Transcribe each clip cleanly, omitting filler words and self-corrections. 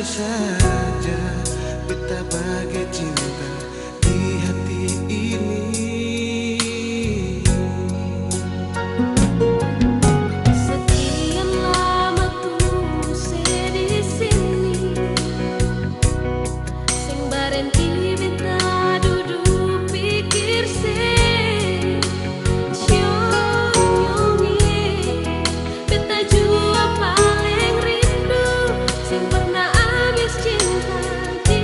saja beta bagai cinta di hati ini. Sekian lama tunggu saya di sini, sing barenti beta duduk pikir se nyongi beta jua paling rindu, sing pernah habis cinta di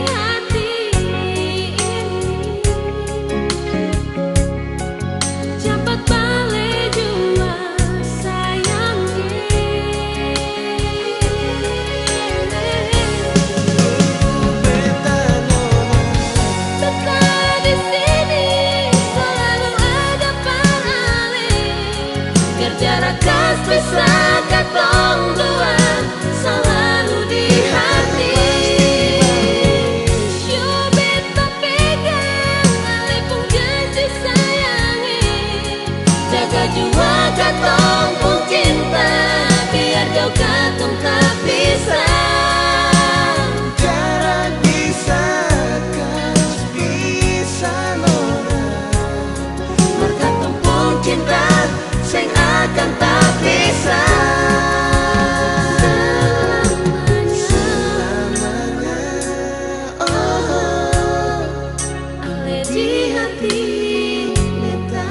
hati ini. Cepat balik jua sayangnya, Beta nona beta di sini selalu ada paling, biar jarak kas bisa katong dua selalu di hati. Yo beta pegang alipung janji sayangi, jaga jua katong pun cinta, biar jauh katong tak bisa. jarak bisa kas bisa nona. Marga tumpung cinta sing akan tak bisa Selamanya, oh, ale di hati beta.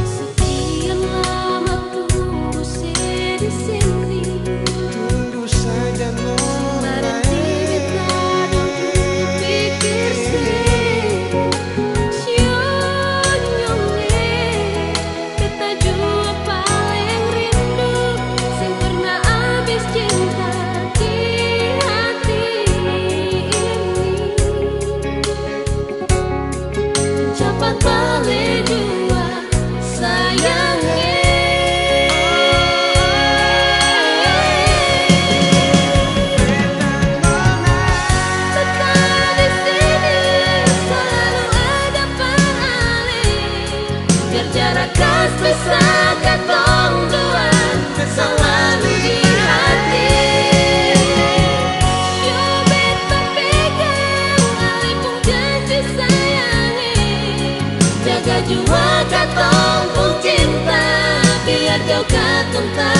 Sekian lama tunggu saya di sini, tunggu saja nona. barenti beta duduk pikir se nyongi beta jua paling rindu, sing pernah habis cinta di hati ini. Cepat balik jua sayangnya, beta di sini selalu ada paling, biar jarak kas bisa katong dua selalu di hati. Yo beta pegang alipung janji sayangi, jaga jua katong pun cinta, biar jauh katong tak